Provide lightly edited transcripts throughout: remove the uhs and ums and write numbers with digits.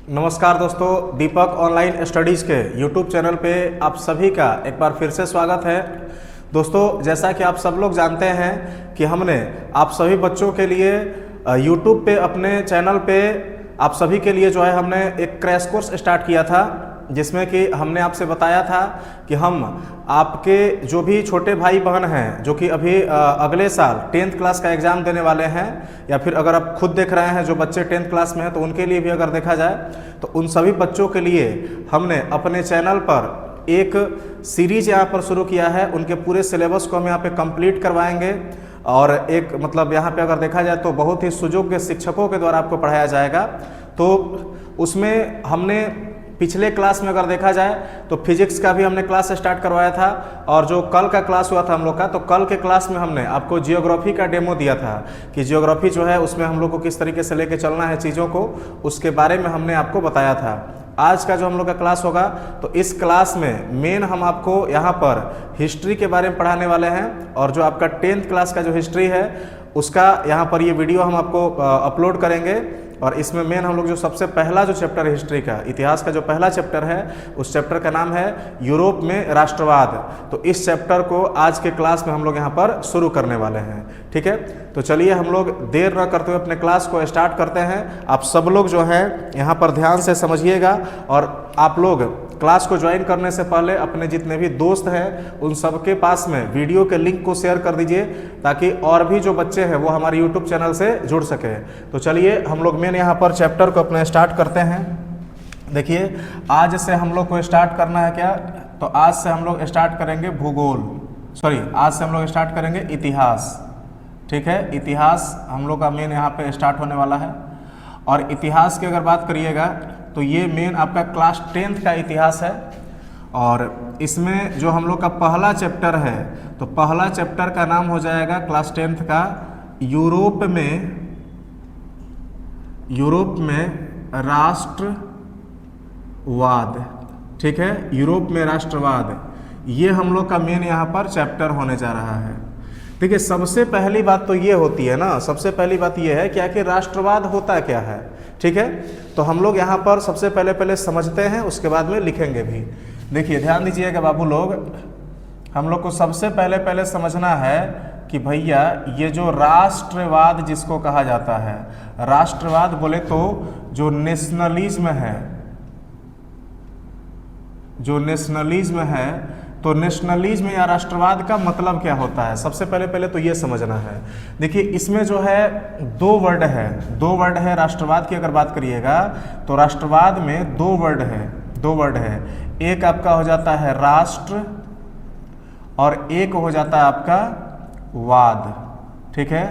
नमस्कार दोस्तों, दीपक online studies के यूट्यूब चैनल पे आप सभी का एक बार फिर से स्वागत है। दोस्तों, जैसा कि आप सब लोग जानते हैं कि हमने आप सभी बच्चों के लिए यूट्यूब पे अपने चैनल पे आप सभी के लिए जो है हमने एक क्रैश कोर्स स्टार्ट किया था, जिसमें कि हमने आपसे बताया था कि हम आपके जो भी छोटे भाई बहन हैं जो कि अभी अगले साल 10th क्लास का एग्ज़ाम देने वाले हैं, या फिर अगर आप खुद देख रहे हैं जो बच्चे 10th क्लास में हैं तो उनके लिए भी अगर देखा जाए तो उन सभी बच्चों के लिए हमने अपने चैनल पर एक सीरीज यहाँ पर शुरू किया है। उनके पूरे सिलेबस को हम यहाँ पे कंप्लीट करवाएंगे और एक मतलब यहाँ पे अगर देखा जाए तो बहुत ही सुयोग्य शिक्षकों के द्वारा आपको पढ़ाया जाएगा। तो उसमें हमने पिछले क्लास में अगर देखा जाए तो फिजिक्स का भी हमने क्लास स्टार्ट करवाया था, और जो कल का क्लास हुआ था हम लोग का, तो कल के क्लास में हमने आपको जियोग्राफी का डेमो दिया था कि जियोग्राफी जो है उसमें हम लोग को किस तरीके से लेके चलना है चीज़ों को, उसके बारे में हमने आपको बताया था। आज का जो हम लोग का क्लास होगा तो इस क्लास में मेन हम आपको यहाँ पर हिस्ट्री के बारे में पढ़ाने वाले हैं, और जो आपका 10th क्लास का जो हिस्ट्री है उसका यहाँ पर ये वीडियो हम आपको अपलोड करेंगे। और इसमें मेन हम लोग जो सबसे पहला जो चैप्टर है हिस्ट्री का, इतिहास का जो पहला चैप्टर है, उस चैप्टर का नाम है यूरोप में राष्ट्रवाद। तो इस चैप्टर को आज के क्लास में हम लोग यहाँ पर शुरू करने वाले हैं। ठीक है, तो चलिए हम लोग देर न करते हुए अपने क्लास को स्टार्ट करते हैं। आप सब लोग जो है यहाँ पर ध्यान से समझिएगा, और आप लोग क्लास को ज्वाइन करने से पहले अपने जितने भी दोस्त हैं उन सबके पास में वीडियो के लिंक को शेयर कर दीजिए, ताकि और भी जो बच्चे हैं वो हमारे यूट्यूब चैनल से जुड़ सके। तो चलिए हम लोग मेन यहाँ पर चैप्टर को अपने स्टार्ट करते हैं। देखिए, आज से हम लोग को स्टार्ट करना है क्या, तो आज से हम लोग स्टार्ट करेंगे आज से हम लोग स्टार्ट करेंगे इतिहास। ठीक है, इतिहास हम लोग का मेन यहाँ पे स्टार्ट होने वाला है। और इतिहास की अगर बात करिएगा तो ये मेन आपका क्लास 10th का इतिहास है, और इसमें जो हम लोग का पहला चैप्टर है तो पहला चैप्टर का नाम हो जाएगा क्लास 10th का यूरोप में राष्ट्रवाद। ठीक है, यूरोप में राष्ट्रवाद, ये हम लोग का मेन यहाँ पर चैप्टर होने जा रहा है। देखिए, सबसे पहली बात तो ये होती है ना, सबसे पहली बात ये है क्या कि राष्ट्रवाद होता क्या है। ठीक है, तो हम लोग यहाँ पर सबसे पहले समझते हैं, उसके बाद में लिखेंगे भी। देखिए, ध्यान दीजिएगा बाबू लोग, हम लोग को सबसे पहले समझना है कि भैया ये जो राष्ट्रवाद जिसको कहा जाता है, राष्ट्रवाद बोले तो जो नेशनलिज्म है, तो नेशनलिज्म या राष्ट्रवाद का मतलब क्या होता है, सबसे पहले तो ये समझना है। देखिए, इसमें जो है दो वर्ड है राष्ट्रवाद की अगर बात करिएगा तो राष्ट्रवाद में दो वर्ड है। एक आपका हो जाता है राष्ट्र और एक हो जाता है आपका वाद। ठीक है,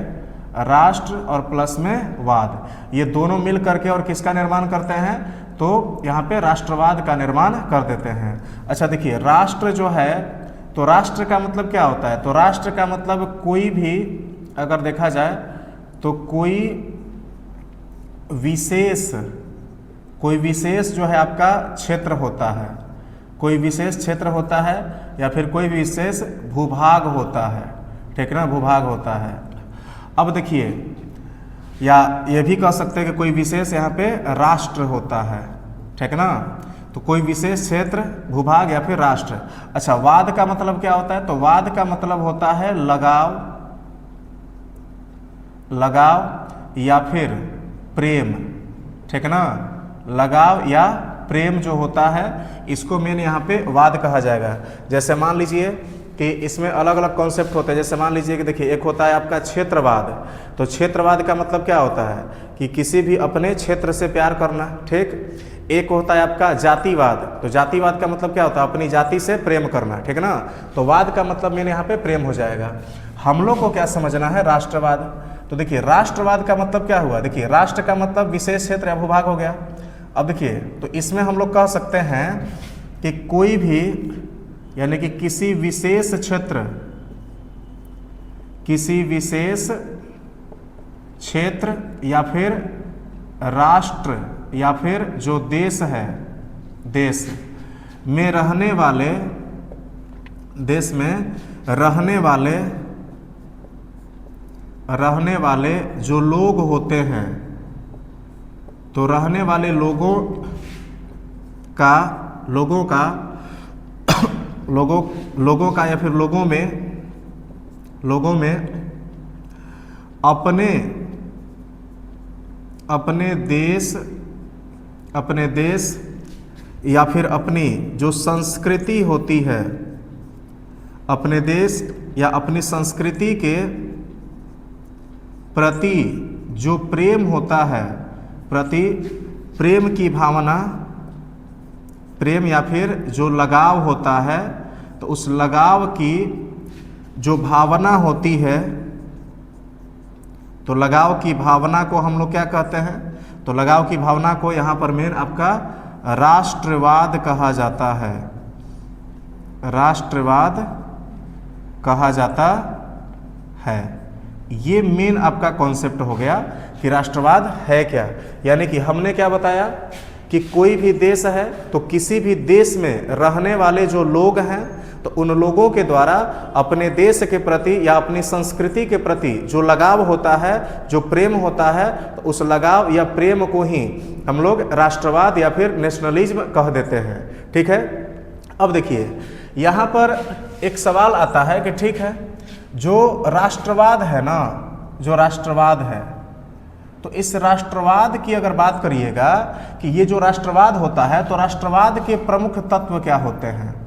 राष्ट्र और प्लस में वाद, ये दोनों मिल करके और किसका निर्माण करते हैं, तो यहाँ पे राष्ट्रवाद का निर्माण कर देते हैं। अच्छा, देखिए, राष्ट्र जो है तो राष्ट्र का मतलब क्या होता है, तो राष्ट्र का मतलब कोई भी अगर देखा जाए तो कोई विशेष जो है आपका क्षेत्र होता है, कोई विशेष क्षेत्र होता है, या फिर कोई विशेष भूभाग होता है। ठीक ना, भूभाग होता है। अब देखिए, या ये भी कह सकते हैं कि कोई विशेष यहाँ पे राष्ट्र होता है। ठीक ना, तो कोई विशेष क्षेत्र, भूभाग या फिर राष्ट्र। अच्छा, वाद का मतलब क्या होता है, तो वाद का मतलब होता है लगाव या फिर प्रेम। ठीक ना, लगाव या प्रेम जो होता है इसको मेन यहाँ पे वाद कहा जाएगा। जैसे मान लीजिए कि इसमें अलग अलग कॉन्सेप्ट होते हैं। जैसे मान लीजिए कि देखिए, एक होता है आपका क्षेत्रवाद। तो क्षेत्रवाद का मतलब क्या होता है कि किसी भी अपने क्षेत्र से प्यार करना। ठीक, एक होता है आपका जातिवाद। तो जातिवाद का मतलब क्या होता है, अपनी जाति से प्रेम करना। ठीक ना, तो वाद का मतलब मैंने यहाँ पे प्रेम हो जाएगा। हम लोग को क्या समझना है, राष्ट्रवाद। तो देखिए, राष्ट्रवाद का मतलब क्या हुआ, देखिए, राष्ट्र का मतलब विशेष क्षेत्र या भूभाग हो गया। अब देखिए, तो इसमें हम लोग कह सकते हैं कि कोई भी, यानी कि किसी विशेष क्षेत्र या फिर राष्ट्र या फिर जो देश है, देश में रहने वाले जो लोग होते हैं, तो रहने वाले लोगों का या फिर लोगों में अपने देश या फिर अपनी जो संस्कृति होती है, अपने देश या अपनी संस्कृति के प्रति जो प्रेम होता है, प्रेम की भावना, प्रेम या फिर जो लगाव होता है, तो उस लगाव की जो भावना होती है, तो लगाव की भावना को हम लोग क्या कहते हैं? तो लगाव की भावना को यहाँ पर मेन आपका राष्ट्रवाद कहा जाता है। राष्ट्रवाद कहा जाता है। ये मेन आपका कॉन्सेप्ट हो गया कि राष्ट्रवाद है क्या। यानी कि हमने क्या बताया कि कोई भी देश है तो किसी भी देश में रहने वाले जो लोग हैं तो उन लोगों के द्वारा अपने देश के प्रति या अपनी संस्कृति के प्रति जो लगाव होता है, जो प्रेम होता है, तो उस लगाव या प्रेम को ही हम लोग राष्ट्रवाद या फिर नेशनलिज्म कह देते हैं। ठीक है। अब देखिए यहाँ पर एक सवाल आता है कि ठीक है, जो राष्ट्रवाद है ना, जो राष्ट्रवाद है, तो इस राष्ट्रवाद की अगर बात करिएगा कि ये जो राष्ट्रवाद होता है तो राष्ट्रवाद के प्रमुख तत्व क्या होते हैं?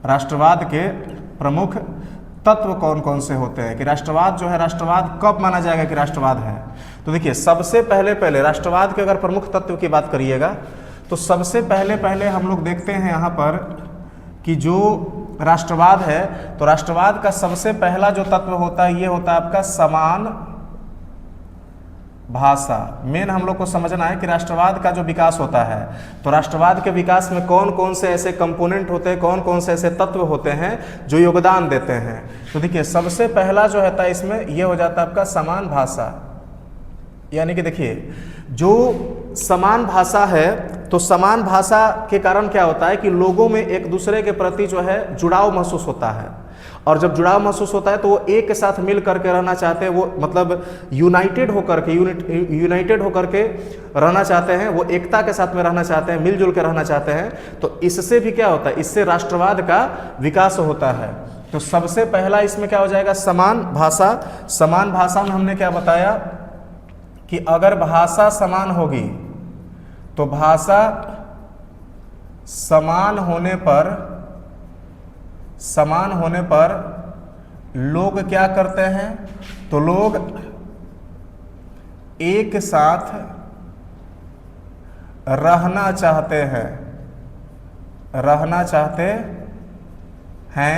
राष्ट्रवाद के प्रमुख तत्व कौन कौन से होते हैं कि राष्ट्रवाद जो है, राष्ट्रवाद कब माना जाएगा कि राष्ट्रवाद है? तो देखिए सबसे पहले राष्ट्रवाद के अगर प्रमुख तत्व की बात करिएगा तो सबसे पहले हम लोग देखते हैं यहाँ पर कि जो राष्ट्रवाद है तो राष्ट्रवाद का सबसे पहला जो तत्व होता है ये होता है आपका समान भाषा। मेन हम लोग को समझना है कि राष्ट्रवाद का जो विकास होता है तो राष्ट्रवाद के विकास में कौन कौन से ऐसे कंपोनेंट होते हैं, कौन कौन से ऐसे तत्व होते हैं जो योगदान देते हैं। तो देखिए सबसे पहला जो होता है इसमें ये हो जाता है आपका समान भाषा। यानी कि देखिए जो समान भाषा है तो समान भाषा के कारण क्या होता है कि लोगों में एक दूसरे के प्रति जो है जुड़ाव महसूस होता है, और जब जुड़ाव महसूस होता है तो वो एक के साथ मिल करके रहना चाहते हैं, वो मतलब यूनाइटेड होकर के रहना चाहते हैं, वो एकता के साथ में रहना चाहते हैं, मिलजुल के रहना चाहते हैं। तो इससे भी क्या होता है, इससे राष्ट्रवाद का विकास होता है। तो सबसे पहला इसमें क्या हो जाएगा, समान भाषा। समान भाषा में हमने क्या बताया कि अगर भाषा समान होगी तो भाषा समान होने पर लोग क्या करते हैं, तो लोग एक साथ रहना चाहते हैं,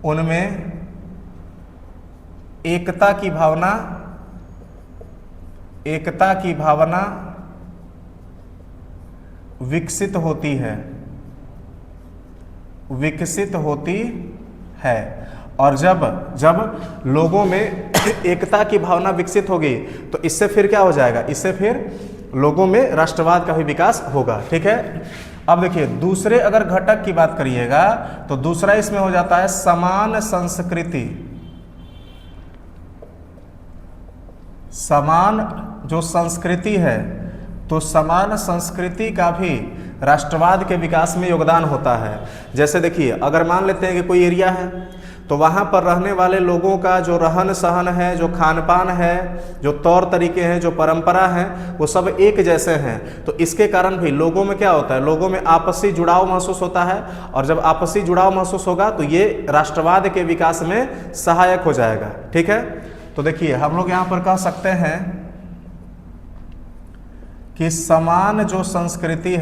उनमें एकता की भावना विकसित होती है। और जब लोगों में एकता की भावना विकसित होगी तो इससे फिर क्या हो जाएगा, इससे फिर लोगों में राष्ट्रवाद का भी विकास होगा। ठीक है। अब देखिए दूसरे अगर घटक की बात करिएगा तो दूसरा इसमें हो जाता है समान संस्कृति। समान जो संस्कृति है तो समान संस्कृति का भी राष्ट्रवाद के विकास में योगदान होता है। जैसे देखिए अगर मान लेते हैं कि कोई एरिया है तो वहाँ पर रहने वाले लोगों का जो रहन सहन है, जो खान पान है, जो तौर तरीके हैं, जो परंपरा है, वो सब एक जैसे हैं। तो इसके कारण भी लोगों में क्या होता है, लोगों में आपसी जुड़ाव महसूस होता है, और जब आपसी जुड़ाव महसूस होगा तो ये राष्ट्रवाद के विकास में सहायक हो जाएगा। ठीक है। तो देखिए हम लोग यहाँ पर कह सकते हैं कि समान जो संस्कृति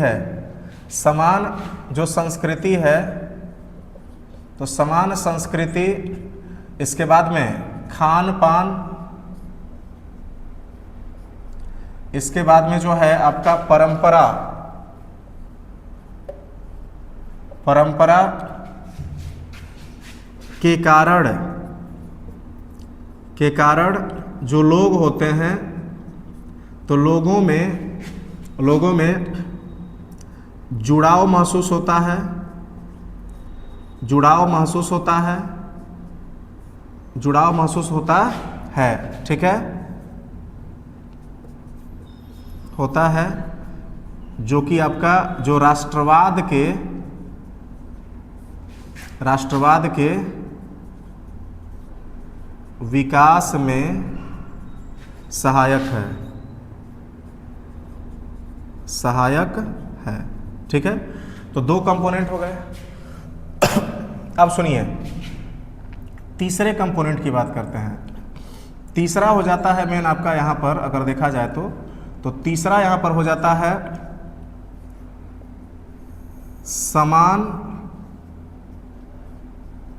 है तो समान संस्कृति, इसके बाद में खान पान, इसके बाद में जो है आपका परंपरा के कारण जो लोग होते हैं तो लोगों में जुड़ाव महसूस होता है। ठीक है। होता है जो कि आपका जो राष्ट्रवाद के विकास में सहायक है। ठीक है, तो दो कंपोनेंट हो गए। अब सुनिए, तीसरे कंपोनेंट की बात करते हैं। तीसरा हो जाता है मेन आपका यहाँ पर अगर देखा जाए तो तीसरा यहाँ पर हो जाता है समान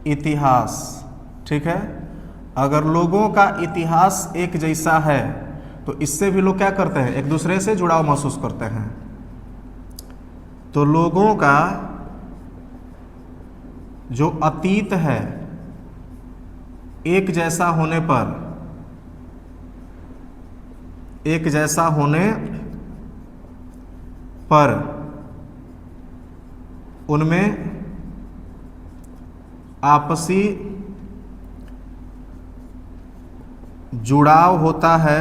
इतिहास। ठीक है, अगर लोगों का इतिहास एक जैसा है तो इससे भी लोग क्या करते हैं, एक दूसरे से जुड़ाव महसूस करते हैं। तो लोगों का जो अतीत है एक जैसा होने पर उनमें आपसी जुड़ाव होता है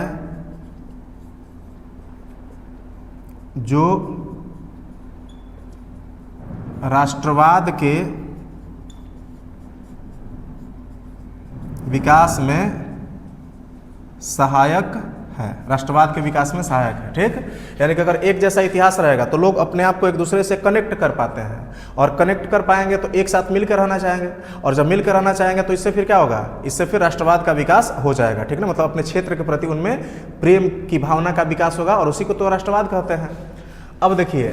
जो राष्ट्रवाद के विकास में सहायक है। राष्ट्रवाद के विकास में सहायक है। ठीक, यानी कि अगर एक जैसा इतिहास रहेगा तो लोग अपने आप को एक दूसरे से कनेक्ट कर पाते हैं, और कनेक्ट कर पाएंगे तो एक साथ मिलकर रहना चाहेंगे, और जब मिलकर रहना चाहेंगे तो इससे फिर क्या होगा, इससे फिर राष्ट्रवाद का विकास हो जाएगा। ठीक ना, मतलब अपने क्षेत्र के प्रति उनमें प्रेम की भावना का विकास होगा, और उसी को तो राष्ट्रवाद कहते हैं। अब देखिए,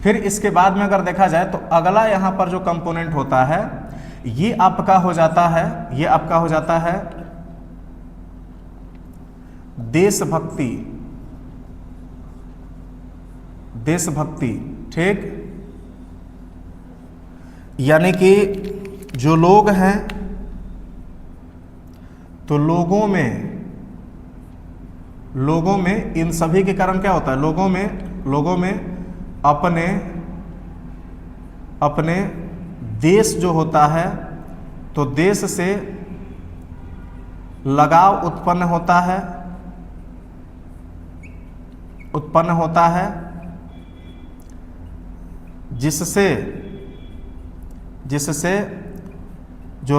फिर इसके बाद में अगर देखा जाए तो अगला यहाँ पर जो कंपोनेंट होता है ये आपका हो जाता है देशभक्ति। ठीक, यानी कि जो लोग हैं तो लोगों में इन सभी के कारण क्या होता है, लोगों में अपने देश जो होता है तो देश से लगाव उत्पन्न होता है जिससे जो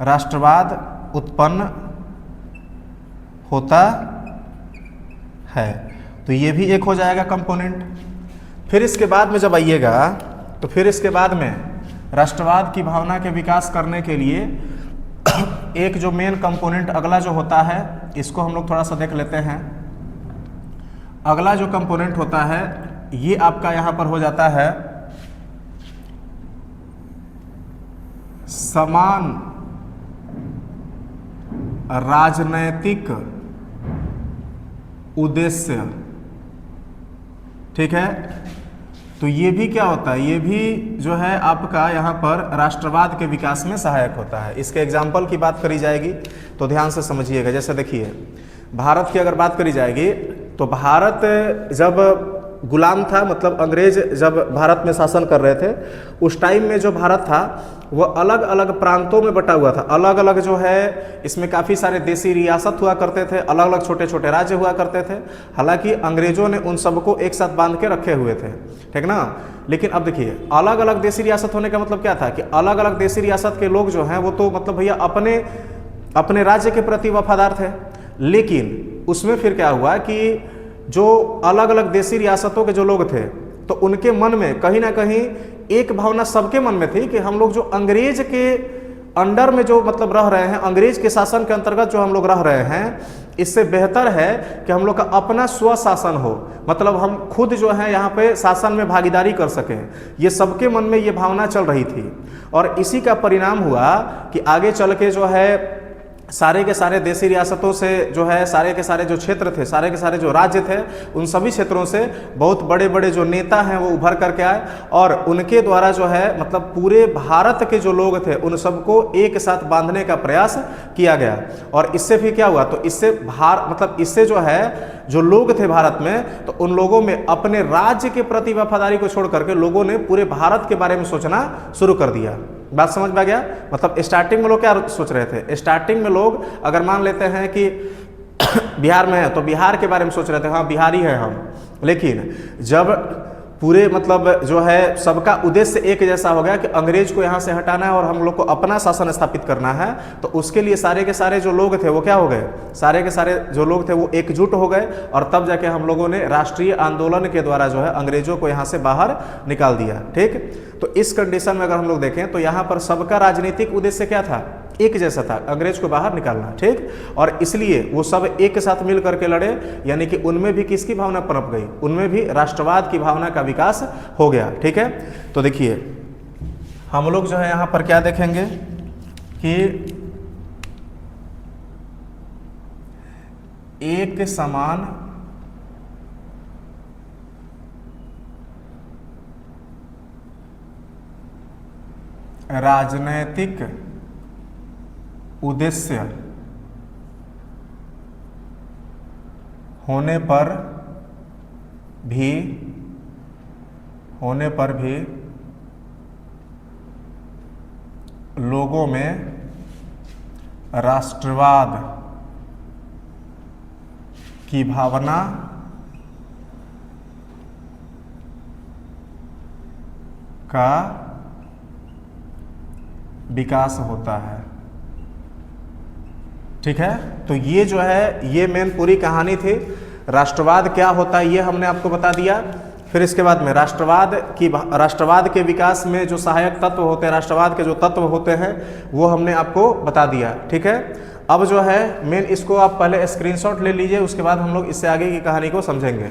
राष्ट्रवाद उत्पन्न होता है। तो ये भी एक हो जाएगा कंपोनेंट। फिर इसके बाद में जब आइएगा तो फिर इसके बाद में राष्ट्रवाद की भावना के विकास करने के लिए एक जो मेन कंपोनेंट अगला जो होता है, इसको हम लोग थोड़ा सा देख लेते हैं। अगला जो कंपोनेंट होता है ये आपका यहाँ पर हो जाता है समान राजनैतिक उद्देश्य। ठीक है, तो ये भी क्या होता है, ये भी जो है आपका यहाँ पर राष्ट्रवाद के विकास में सहायक होता है। इसके एग्जाम्पल की बात करी जाएगी तो ध्यान से समझिएगा। जैसे देखिए, भारत की अगर बात करी जाएगी तो भारत जब गुलाम था, मतलब अंग्रेज जब भारत में शासन कर रहे थे, उस टाइम में जो भारत था वो अलग अलग प्रांतों में बटा हुआ था। अलग अलग जो है इसमें काफ़ी सारे देसी रियासत हुआ करते थे, अलग अलग छोटे छोटे राज्य हुआ करते थे। हालांकि अंग्रेजों ने उन सबको एक साथ बांध के रखे हुए थे, ठीक ना। लेकिन अब देखिए, अलग अलग देसी रियासत होने का मतलब क्या था कि अलग अलग देसी रियासत के लोग जो हैं वो तो मतलब भैया अपने राज्य के प्रति वफादार थे। लेकिन उसमें फिर क्या हुआ कि जो अलग अलग देसी रियासतों के जो लोग थे तो उनके मन में कहीं ना कहीं एक भावना सबके मन में थी कि हम लोग जो अंग्रेज के अंडर में जो मतलब रह रहे हैं, अंग्रेज के शासन के अंतर्गत जो हम लोग रह रहे हैं, इससे बेहतर है कि हम लोग का अपना स्वशासन हो, मतलब हम खुद जो है यहाँ पे शासन में भागीदारी कर सकें। ये सबके मन में ये भावना चल रही थी, और इसी का परिणाम हुआ कि आगे चल के जो है सारे के सारे देसी रियासतों से जो है सारे के सारे जो क्षेत्र थे, सारे के सारे जो राज्य थे, उन सभी क्षेत्रों से बहुत बड़े बड़े जो नेता हैं वो उभर करके आए, और उनके द्वारा जो है मतलब पूरे भारत के जो लोग थे उन सबको एक साथ बांधने का प्रयास किया गया। और इससे फिर क्या हुआ, तो इससे इससे जो है जो लोग थे भारत में, तो उन लोगों में अपने राज्य के प्रति वफादारी को छोड़ करके लोगों ने पूरे भारत के बारे में सोचना शुरू कर दिया। बात समझ में आ गया। मतलब स्टार्टिंग में लोग क्या सोच रहे थे, स्टार्टिंग में लोग अगर मान लेते हैं कि बिहार में है तो बिहार के बारे में सोच रहे थे, हाँ बिहारी हैं हम। लेकिन जब पूरे मतलब जो है सबका उद्देश्य एक जैसा हो गया कि अंग्रेज को यहाँ से हटाना है और हम लोग को अपना शासन स्थापित करना है, तो उसके लिए सारे के सारे जो लोग थे वो क्या हो गए, सारे के सारे जो लोग थे वो एकजुट हो गए और तब जाके हम लोगों ने राष्ट्रीय आंदोलन के द्वारा जो है अंग्रेजों को यहाँ से बाहर निकाल दिया। ठीक, तो इस कंडीशन में अगर हम लोग देखें तो यहाँ पर सबका राजनीतिक उद्देश्य क्या था, एक जैसा था, अंग्रेज को बाहर निकालना। ठीक, और इसलिए वो सब एक साथ मिल करके लड़े, यानी कि उनमें भी किसकी भावना पनप गई, उनमें भी राष्ट्रवाद की भावना का विकास हो गया। ठीक है, तो देखिए हम लोग जो है यहाँ पर क्या देखेंगे कि एक समान राजनैतिक उद्देश्य होने पर भी लोगों में राष्ट्रवाद की भावना का विकास होता है। ठीक है, तो ये जो है ये मेन पूरी कहानी थी। राष्ट्रवाद क्या होता है ये हमने आपको बता दिया। फिर इसके बाद में राष्ट्रवाद के विकास में जो सहायक तत्व होते हैं, राष्ट्रवाद के जो तत्व होते हैं वो हमने आपको बता दिया। ठीक है, अब जो है मेन इसको आप पहले स्क्रीनशॉट ले लीजिए, उसके बाद हम लोग इससे आगे की कहानी को समझेंगे।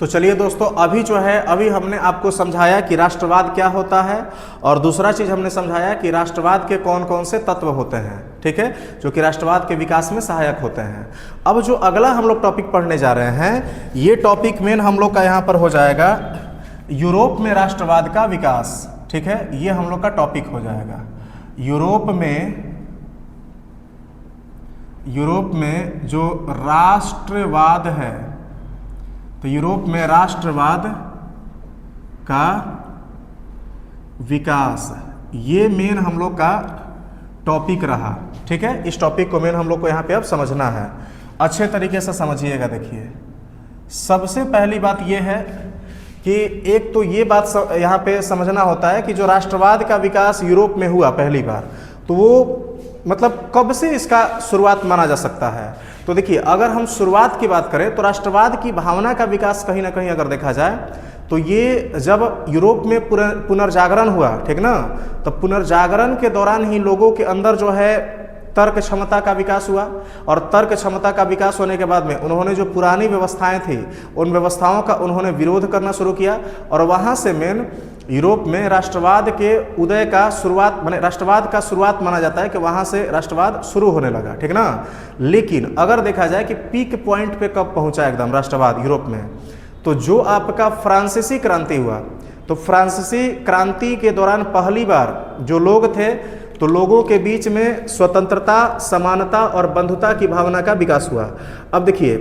तो चलिए दोस्तों, अभी हमने आपको समझाया कि राष्ट्रवाद क्या होता है और दूसरा चीज हमने समझाया कि राष्ट्रवाद के कौन कौन से तत्व होते हैं। ठीक है, जो कि राष्ट्रवाद के विकास में सहायक होते हैं। अब जो अगला हम लोग टॉपिक पढ़ने जा रहे हैं, ये टॉपिक मेन हम लोग का यहाँ पर हो जाएगा यूरोप में राष्ट्रवाद का विकास। ठीक है, ये हम लोग का टॉपिक हो जाएगा। यूरोप में जो राष्ट्रवाद है, तो यूरोप में राष्ट्रवाद का विकास, ये मेन हम लोग का टॉपिक रहा। ठीक है, इस टॉपिक को मेन हम लोग को यहाँ पे अब समझना है। अच्छे तरीके से समझिएगा। देखिए, सबसे पहली बात ये है कि एक तो ये बात यहाँ पे समझना होता है कि जो राष्ट्रवाद का विकास यूरोप में हुआ पहली बार, तो वो मतलब कब से इसका शुरुआत माना जा सकता है। तो देखिए, अगर हम शुरुआत की बात करें तो राष्ट्रवाद की भावना का विकास कहीं ना कहीं अगर देखा जाए तो ये जब यूरोप में पुनर्जागरण हुआ, ठीक ना, तो पुनर्जागरण के दौरान ही लोगों के अंदर जो है तर्क क्षमता का विकास हुआ। और तर्क क्षमता का विकास होने के बाद में उन्होंने जो पुरानी व्यवस्थाएं थी उन व्यवस्थाओं का उन्होंने विरोध करना शुरू किया और वहाँ से मेन यूरोप में राष्ट्रवाद के उदय का शुरुआत माने राष्ट्रवाद का शुरुआत माना जाता है कि वहाँ से राष्ट्रवाद शुरू होने लगा। ठीक ना, लेकिन अगर देखा जाए कि पीक पॉइंट पे कब पहुँचा एकदम राष्ट्रवाद यूरोप में, तो जो आपका फ्रांसीसी क्रांति हुआ, तो फ्रांसीसी क्रांति के दौरान पहली बार जो लोग थे तो लोगों के बीच में स्वतंत्रता, समानता और बंधुता की भावना का विकास हुआ। अब देखिए,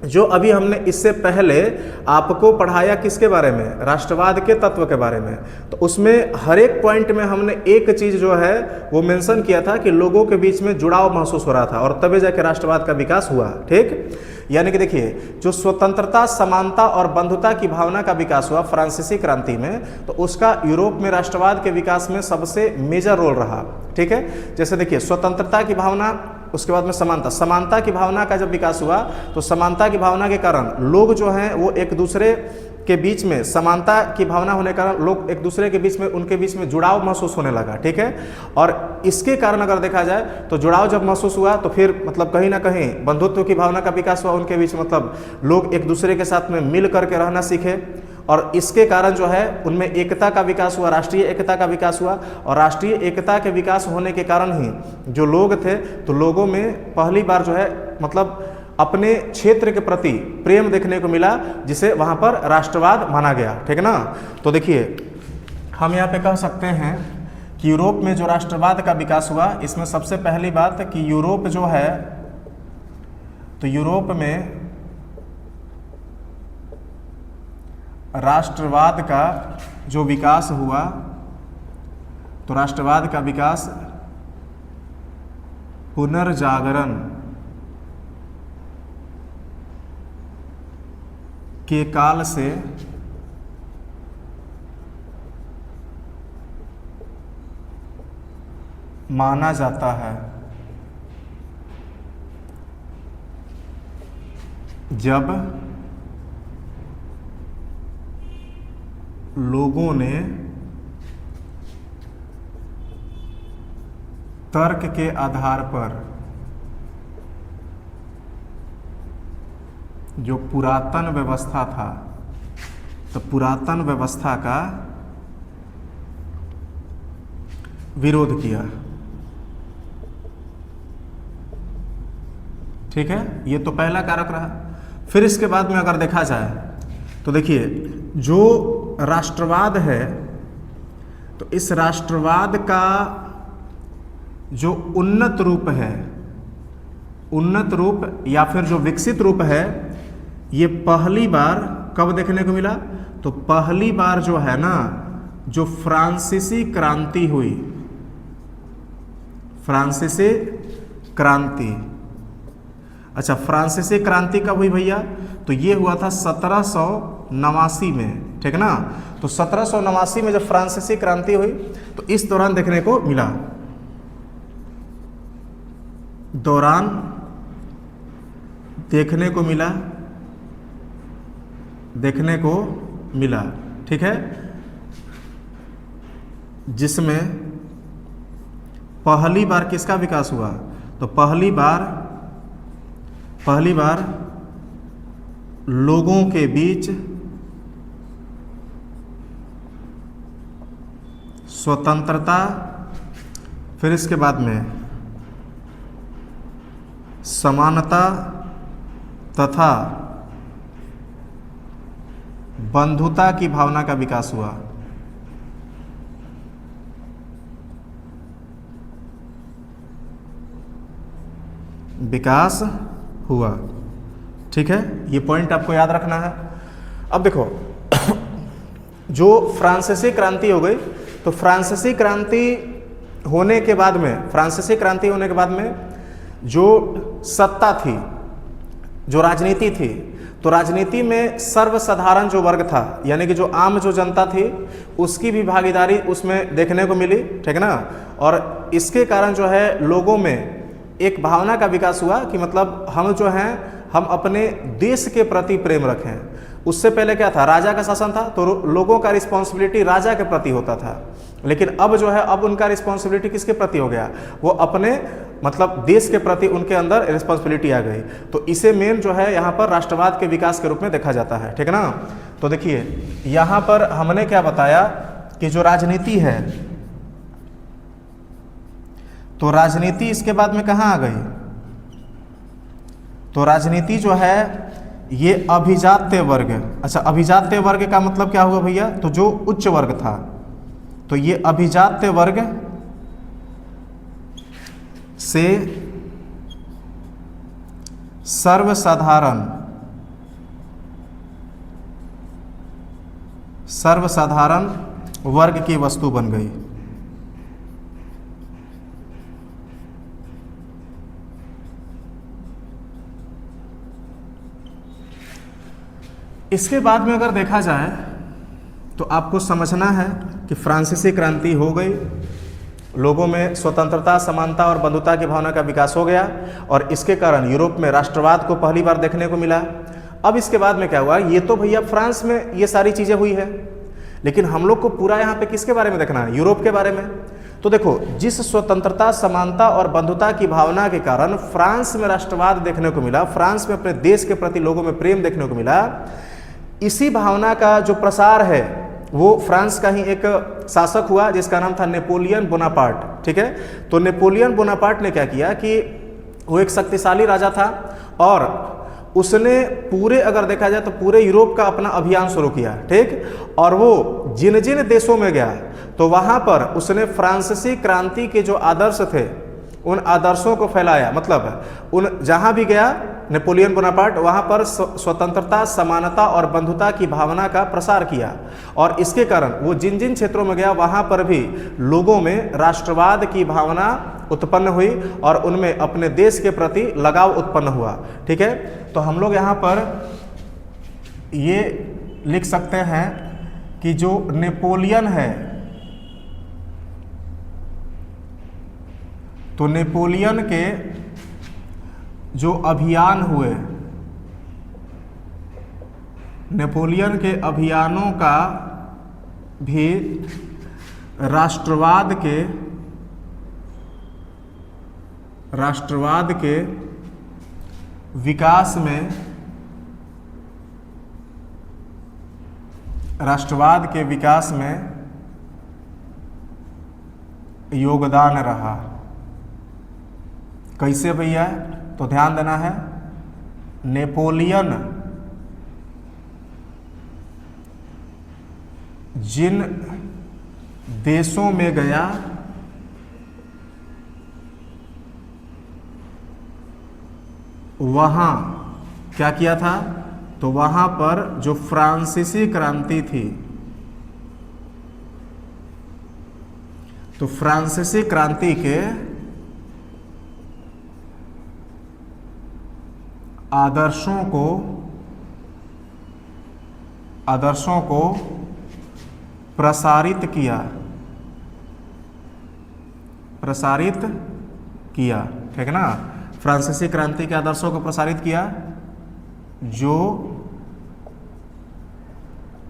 जो अभी हमने इससे पहले आपको पढ़ाया किसके बारे में, राष्ट्रवाद के तत्व के बारे में, तो उसमें हर एक पॉइंट में हमने एक चीज़ जो है वो मेंशन किया था कि लोगों के बीच में जुड़ाव महसूस हो रहा था और तभी जाके राष्ट्रवाद का विकास हुआ। ठीक, यानी कि देखिए, जो स्वतंत्रता, समानता और बंधुता की भावना का विकास हुआ फ्रांसीसी क्रांति में, तो उसका यूरोप में राष्ट्रवाद के विकास में सबसे मेजर रोल रहा। ठीक है, जैसे देखिए, स्वतंत्रता की भावना, उसके बाद में समानता की भावना का जब विकास हुआ तो समानता की भावना के कारण लोग जो हैं वो एक दूसरे के बीच में, समानता की भावना होने के कारण लोग एक दूसरे के बीच में, उनके बीच में जुड़ाव महसूस होने लगा। ठीक है, और इसके कारण अगर देखा जाए तो जुड़ाव जब महसूस हुआ तो फिर मतलब कहीं ना कहीं बंधुत्व की भावना का विकास हुआ उनके बीच, मतलब लोग एक दूसरे के साथ में मिल करके रहना सीखे। और इसके कारण जो है उनमें एकता का विकास हुआ, राष्ट्रीय एकता का विकास हुआ। और राष्ट्रीय एकता के विकास होने के कारण ही जो लोग थे तो लोगों में पहली बार जो है मतलब अपने क्षेत्र के प्रति प्रेम देखने को मिला, जिसे वहाँ पर राष्ट्रवाद माना गया। ठीक है ना। तो देखिए हम यहाँ पे कह सकते हैं कि यूरोप में जो राष्ट्रवाद का विकास हुआ, इसमें सबसे पहली बात कि यूरोप जो है तो यूरोप में राष्ट्रवाद का जो विकास हुआ तो राष्ट्रवाद का विकास पुनर्जागरण के काल से माना जाता है, जब लोगों ने तर्क के आधार पर जो पुरातन व्यवस्था था तो पुरातन व्यवस्था का विरोध किया। ठीक है, ये तो पहला कारक रहा। फिर इसके बाद में अगर देखा जाए तो देखिए जो राष्ट्रवाद है तो इस राष्ट्रवाद का जो उन्नत रूप है, उन्नत रूप या फिर जो विकसित रूप है, ये पहली बार कब देखने को मिला? तो पहली बार जो है ना, जो फ्रांसीसी क्रांति हुई, फ्रांसीसी क्रांति। अच्छा, फ्रांसीसी क्रांति कब हुई भैया? तो ये हुआ था 1789 में। ठीक ना। तो 1789 में जब फ्रांसीसी क्रांति हुई तो इस दौरान देखने को मिला, दौरान देखने को मिला, देखने को मिला। ठीक है, जिसमें पहली बार किसका विकास हुआ? तो पहली बार लोगों के बीच स्वतंत्रता, फिर इसके बाद में समानता तथा बंधुता की भावना का विकास हुआ। विकास हुआ। ठीक है, ये पॉइंट आपको याद रखना है। अब देखो जो फ्रांसीसी क्रांति हो गई, तो फ्रांसीसी क्रांति होने के बाद में जो सत्ता थी, जो राजनीति थी, तो राजनीति में सर्वसाधारण जो वर्ग था, यानी कि जो आम जो जनता थी, उसकी भी भागीदारी उसमें देखने को मिली। ठीक ना। और इसके कारण जो है लोगों में एक भावना का विकास हुआ कि मतलब हम जो हैं हम अपने देश के प्रति प्रेम रखें। उससे पहले क्या था? राजा का शासन था, तो लोगों का रिस्पॉन्सिबिलिटी राजा के प्रति होता था, लेकिन अब जो है अब उनका रिस्पॉन्सिबिलिटी किसके प्रति हो गया? वो अपने मतलब देश के प्रति उनके अंदर रिस्पॉन्सिबिलिटी आ गई। तो इसे मेन जो है यहाँ पर राष्ट्रवाद के विकास के रूप में देखा जाता है। ठीक है ना। तो देखिए यहाँ पर हमने क्या बताया कि जो राजनीति है, तो राजनीति इसके बाद में कहाँ आ गई? तो राजनीति जो है ये अभिजात्य वर्ग। अच्छा, अभिजात्य वर्ग का मतलब क्या हुआ भैया? तो जो उच्च वर्ग था, तो ये अभिजात्य वर्ग से सर्वसाधारण वर्ग की वस्तु बन गई। इसके बाद में अगर देखा जाए तो आपको समझना है कि फ्रांसीसी क्रांति हो गई, लोगों में स्वतंत्रता, समानता और बंधुता की भावना का विकास हो गया, और इसके कारण यूरोप में राष्ट्रवाद को पहली बार देखने को मिला। अब इसके बाद में क्या हुआ? ये तो भैया फ्रांस में ये सारी चीज़ें हुई है, लेकिन हम लोग को पूरा यहाँ पे किसके बारे में देखना है? यूरोप के बारे में। तो देखो, जिस स्वतंत्रता, समानता और बंधुता की भावना के कारण फ्रांस में राष्ट्रवाद देखने को मिला, फ्रांस में अपने देश के प्रति लोगों में प्रेम देखने को मिला, इसी भावना का जो प्रसार है वो फ्रांस का ही एक शासक हुआ जिसका नाम था नेपोलियन बोनापार्ट। ठीक है, तो नेपोलियन बोनापार्ट ने क्या किया कि वो एक शक्तिशाली राजा था और उसने पूरे, अगर देखा जाए तो पूरे यूरोप का अपना अभियान शुरू किया। ठीक, और वो जिन जिन देशों में गया तो वहाँ पर उसने फ्रांसीसी क्रांति के जो आदर्श थे उन आदर्शों को फैलाया। मतलब उन जहाँ भी गया नेपोलियन बोनापार्ट वहाँ पर स्वतंत्रता, समानता और बंधुता की भावना का प्रसार किया और इसके कारण वो जिन जिन क्षेत्रों में गया वहाँ पर भी लोगों में राष्ट्रवाद की भावना उत्पन्न हुई और उनमें अपने देश के प्रति लगाव उत्पन्न हुआ। ठीक है, तो हम लोग यहाँ पर ये लिख सकते हैं कि जो नेपोलियन है, तो नेपोलियन के जो अभियान हुए, नेपोलियन के अभियानों का भी राष्ट्रवाद के विकास में, राष्ट्रवाद के विकास में योगदान रहा। कैसे भैया? तो ध्यान देना है, नेपोलियन जिन देशों में गया वहाँ क्या किया था? तो वहाँ पर जो फ्रांसीसी क्रांति थी, तो फ्रांसीसी क्रांति के आदर्शों को प्रसारित किया। ठीक है ना, फ्रांसीसी क्रांति के आदर्शों को प्रसारित किया जो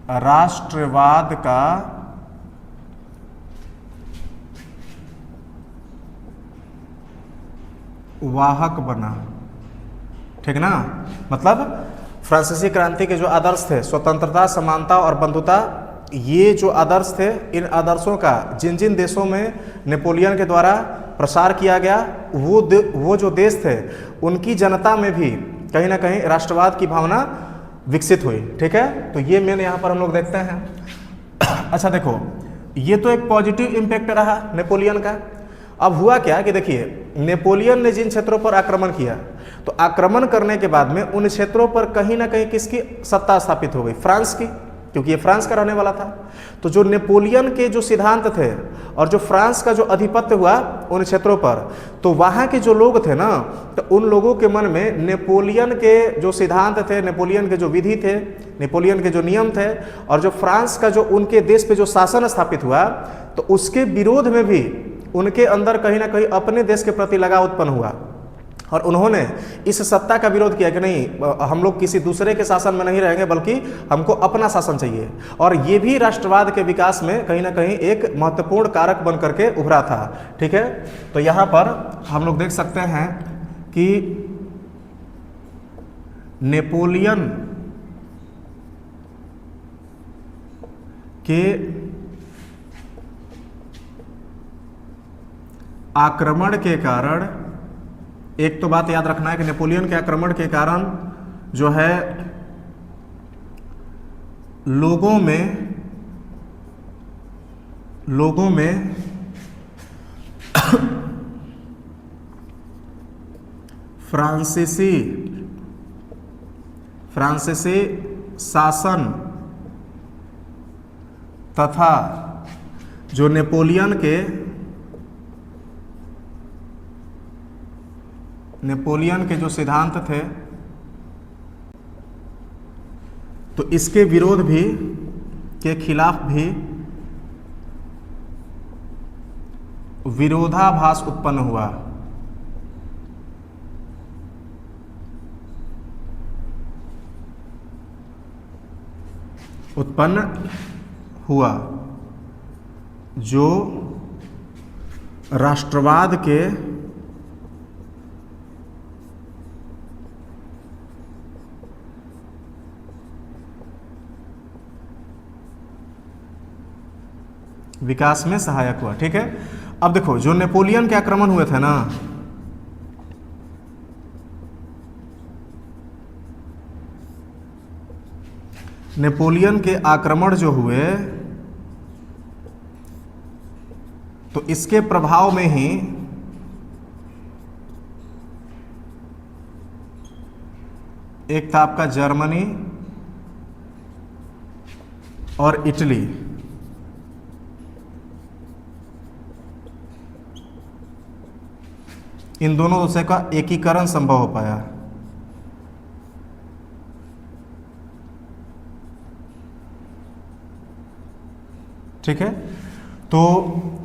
राष्ट्रवाद का वाहक बना। ठीक ना, मतलब फ्रांसीसी क्रांति के जो आदर्श थे, स्वतंत्रता, समानता और बंधुता, ये जो आदर्श थे, इन आदर्शों का जिन जिन देशों में नेपोलियन के द्वारा प्रसार किया गया वो जो देश थे उनकी जनता में भी कहीं ना कहीं राष्ट्रवाद की भावना विकसित हुई। ठीक है, तो ये मेन यहाँ पर हम लोग देखते हैं। अच्छा देखो, ये तो एक पॉजिटिव इम्पैक्ट रहा नेपोलियन का। अब हुआ क्या कि देखिए, नेपोलियन ने जिन क्षेत्रों पर आक्रमण किया, तो आक्रमण करने के बाद में उन क्षेत्रों पर कहीं ना कहीं किसकी सत्ता स्थापित हो गई? फ्रांस की, क्योंकि ये फ्रांस का रहने वाला था। तो जो नेपोलियन के जो सिद्धांत थे और जो फ्रांस का जो अधिपत्य हुआ उन क्षेत्रों पर, तो वहाँ के जो लोग थे ना, तो उन लोगों के मन में नेपोलियन के जो सिद्धांत थे, नेपोलियन के जो विधि थे, नेपोलियन के जो नियम थे और जो फ्रांस का जो उनके देश पे जो शासन स्थापित हुआ, तो उसके विरोध में भी उनके अंदर कहीं ना कहीं अपने देश के प्रति लगाव उत्पन्न हुआ और उन्होंने इस सत्ता का विरोध किया कि नहीं, हम लोग किसी दूसरे के शासन में नहीं रहेंगे, बल्कि हमको अपना शासन चाहिए। और ये भी राष्ट्रवाद के विकास में कहीं ना कहीं एक महत्वपूर्ण कारक बन करके उभरा था। ठीक है, तो यहाँ पर हम लोग देख सकते हैं कि नेपोलियन के आक्रमण के कारण, एक तो बात याद रखना है कि नेपोलियन के आक्रमण के कारण जो है लोगों में फ्रांसीसी शासन तथा जो नेपोलियन के जो सिद्धांत थे, तो इसके विरोध भी के खिलाफ भी विरोधाभास उत्पन्न हुआ जो राष्ट्रवाद के विकास में सहायक हुआ। ठीक है, अब देखो जो नेपोलियन के आक्रमण हुए थे ना, नेपोलियन के आक्रमण जो हुए तो इसके प्रभाव में ही एक था आपका जर्मनी और इटली, इन दोनों देशों का एकीकरण संभव हो पाया। ठीक है, तो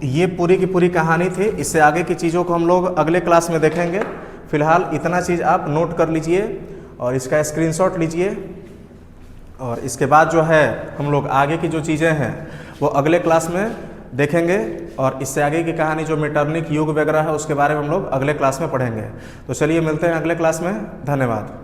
ये पूरी की पूरी कहानी थी। इससे आगे की चीज़ों को हम लोग अगले क्लास में देखेंगे। फिलहाल इतना चीज़ आप नोट कर लीजिए और इसका स्क्रीनशॉट लीजिए, और इसके बाद जो है हम लोग आगे की जो चीज़ें हैं वो अगले क्लास में देखेंगे, और इससे आगे की कहानी जो मेटरनिक युग वगैरह है उसके बारे में हम लोग अगले क्लास में पढ़ेंगे। तो चलिए मिलते हैं अगले क्लास में। धन्यवाद।